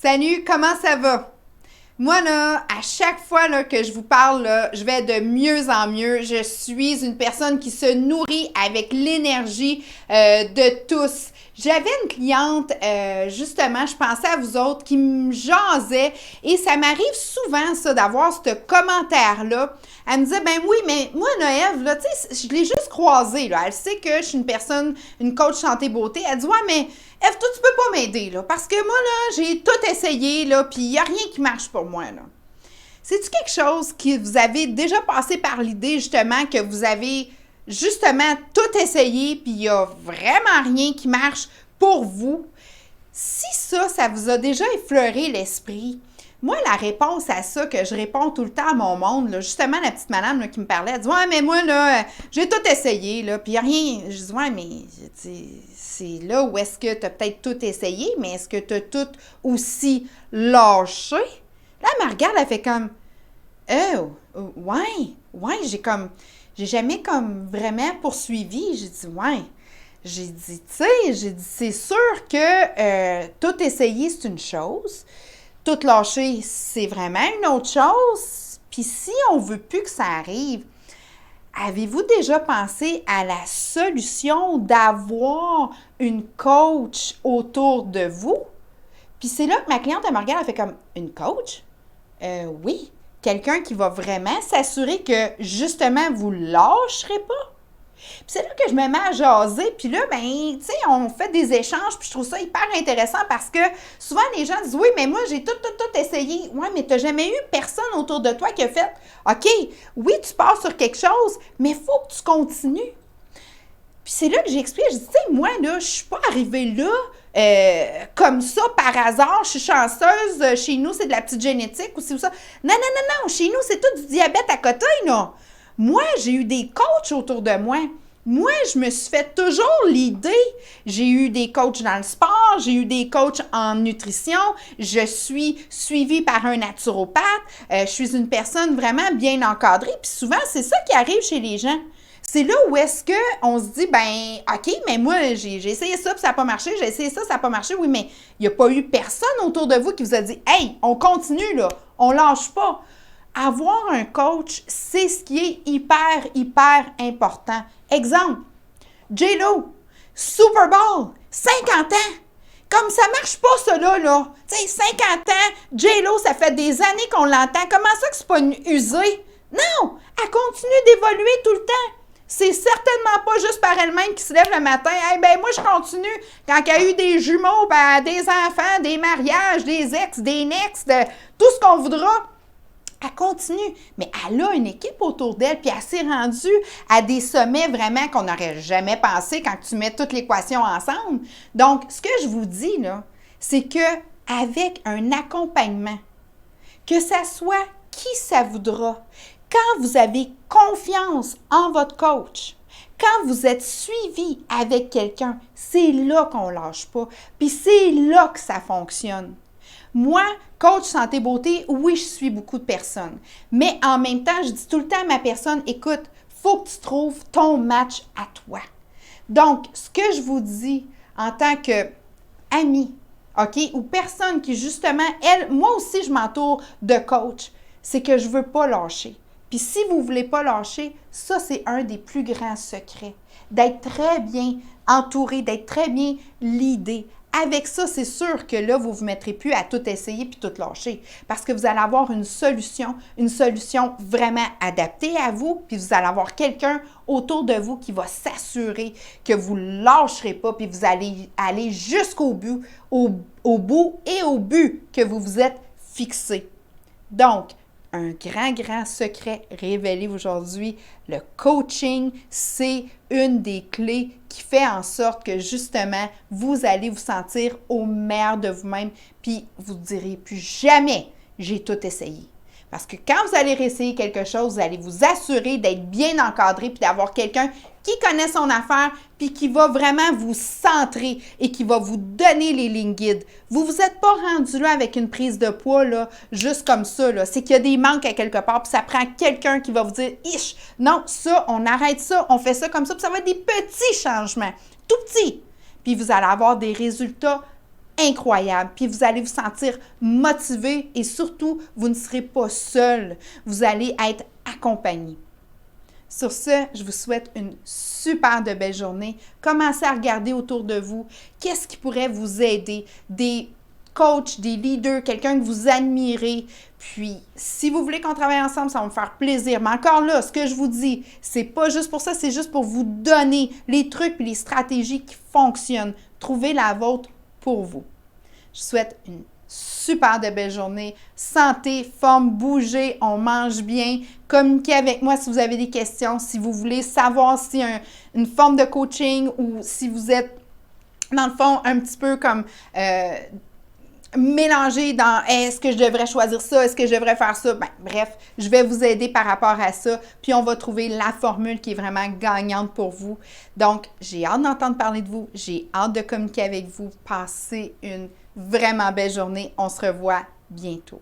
Salut, comment ça va? Moi, là, à chaque fois là, que je vous parle, là, je vais de mieux en mieux. Je suis une personne qui se nourrit avec l'énergie de tous. J'avais une cliente, justement, je pensais à vous autres, qui me jasait et ça m'arrive souvent, ça, d'avoir ce commentaire-là. Elle me disait, ben oui, mais moi, Noël, là, tu sais, je l'ai juste croisée, là. Elle sait que je suis une personne, une coach santé-beauté. Elle dit, ouais, mais Eve, toi, tu peux pas m'aider, là, parce que moi, là, j'ai tout essayé, là, puis il n'y a rien qui marche pour moi, là. C'est-tu quelque chose que vous avez déjà passé par l'idée, justement, que vous avez, justement, tout essayé, puis il n'y a vraiment rien qui marche pour vous? Si ça vous a déjà effleuré l'esprit, moi, la réponse à ça que je réponds tout le temps à mon monde, là, justement, la petite madame là, qui me parlait, elle dit « Ouais, mais moi, là, j'ai tout essayé, là, puis il n'y a rien. » Je dis « Ouais, mais c'est là où est-ce que tu as peut-être tout essayé, mais est-ce que tu as tout aussi lâché? » Là, elle me regarde, elle fait comme « ouais, j'ai jamais comme vraiment poursuivi. » J'ai dit « Ouais. » J'ai dit, tu sais, c'est sûr que tout essayer, c'est une chose. Tout lâcher, c'est vraiment une autre chose. Puis si on veut plus que ça arrive, avez-vous déjà pensé à la solution d'avoir une coach autour de vous? Puis c'est là que ma cliente, elle me regarde, elle fait comme, une coach? Oui. Quelqu'un qui va vraiment s'assurer que, justement, vous ne lâcherez pas. Puis c'est là que je me mets à jaser. Puis là, ben, tu sais, on fait des échanges. Puis je trouve ça hyper intéressant parce que souvent, les gens disent, oui, mais moi, j'ai tout essayé. Oui, mais tu n'as jamais eu personne autour de toi qui a fait, OK, oui, tu pars sur quelque chose, mais il faut que tu continues. Puis c'est là que j'explique, je dis, tu sais, moi, là, je suis pas arrivée là comme ça par hasard. Je suis chanceuse. Chez nous, c'est de la petite génétique ou c'est ça. Non. Chez nous, c'est tout du diabète à côté, là. Moi, j'ai eu des coachs autour de moi. Moi, je me suis fait toujours l'idée. J'ai eu des coachs dans le sport, j'ai eu des coachs en nutrition, je suis suivie par un naturopathe, je suis une personne vraiment bien encadrée. Puis souvent, c'est ça qui arrive chez les gens. C'est là où est-ce qu'on se dit, ben, OK, mais moi, j'ai essayé ça, puis ça n'a pas marché, j'ai essayé ça n'a pas marché. Oui, mais il n'y a pas eu personne autour de vous qui vous a dit, hey, on continue, là, on lâche pas. Avoir un coach, c'est ce qui est hyper important. Exemple, J-Lo, Super Bowl, 50 ans. Comme ça marche pas, ça là. Tu sais, 50 ans, J-Lo, ça fait des années qu'on l'entend. Comment ça que c'est pas une usée? Non, elle continue d'évoluer tout le temps. C'est certainement pas juste par elle-même qui se lève le matin. Eh ben moi, je continue. Quand il y a eu des jumeaux, ben, des enfants, des mariages, des ex, des next, tout ce qu'on voudra. Elle continue, mais elle a une équipe autour d'elle, puis elle s'est rendue à des sommets vraiment qu'on n'aurait jamais pensé quand tu mets toute l'équation ensemble. Donc, ce que je vous dis, là, c'est qu'avec un accompagnement, que ça soit qui ça voudra, quand vous avez confiance en votre coach, quand vous êtes suivi avec quelqu'un, c'est là qu'on ne lâche pas, puis c'est là que ça fonctionne. Moi, coach santé-beauté, oui, je suis beaucoup de personnes. Mais en même temps, je dis tout le temps à ma personne, écoute, il faut que tu trouves ton match à toi. Donc, ce que je vous dis en tant qu'ami, OK, ou personne qui justement, moi aussi, je m'entoure de coach, c'est que je ne veux pas lâcher. Puis si vous ne voulez pas lâcher, ça, c'est un des plus grands secrets. D'être très bien entouré, d'être très bien leadé. Avec ça, c'est sûr que là, vous ne vous mettrez plus à tout essayer puis tout lâcher parce que vous allez avoir une solution vraiment adaptée à vous, puis vous allez avoir quelqu'un autour de vous qui va s'assurer que vous ne lâcherez pas puis vous allez aller jusqu'au bout, au bout et au but que vous vous êtes fixé. Donc, un grand secret révélé aujourd'hui, le coaching, c'est une des clés qui fait en sorte que justement, vous allez vous sentir au meilleur de vous-même, puis vous ne direz plus jamais « j'ai tout essayé ». Parce que quand vous allez réessayer quelque chose, vous allez vous assurer d'être bien encadré puis d'avoir quelqu'un qui connaît son affaire puis qui va vraiment vous centrer et qui va vous donner les lignes guides. Vous ne vous êtes pas rendu là avec une prise de poids, là, juste comme ça. Là. C'est qu'il y a des manques à quelque part puis ça prend quelqu'un qui va vous dire « Ish, non, ça, on arrête ça, on fait ça comme ça. » Puis ça va être des petits changements, tout petits. Puis vous allez avoir des résultats incroyable. Puis vous allez vous sentir motivé et surtout, vous ne serez pas seul. Vous allez être accompagné. Sur ce, je vous souhaite une super de belle journée. Commencez à regarder autour de vous. Qu'est-ce qui pourrait vous aider? Des coachs, des leaders, quelqu'un que vous admirez. Puis, si vous voulez qu'on travaille ensemble, ça va me faire plaisir. Mais encore là, ce que je vous dis, c'est pas juste pour ça, c'est juste pour vous donner les trucs et les stratégies qui fonctionnent. Trouvez la vôtre pour vous. Je vous souhaite une super de belle journée. Santé, forme, bougez, on mange bien. Communiquez avec moi si vous avez des questions, si vous voulez savoir si une forme de coaching ou si vous êtes, dans le fond, un petit peu comme mélangé dans est-ce que je devrais choisir ça, est-ce que je devrais faire ça. Bref, je vais vous aider par rapport à ça, puis on va trouver la formule qui est vraiment gagnante pour vous. Donc, j'ai hâte d'entendre parler de vous, j'ai hâte de communiquer avec vous. Passez une vraiment belle journée. On se revoit bientôt.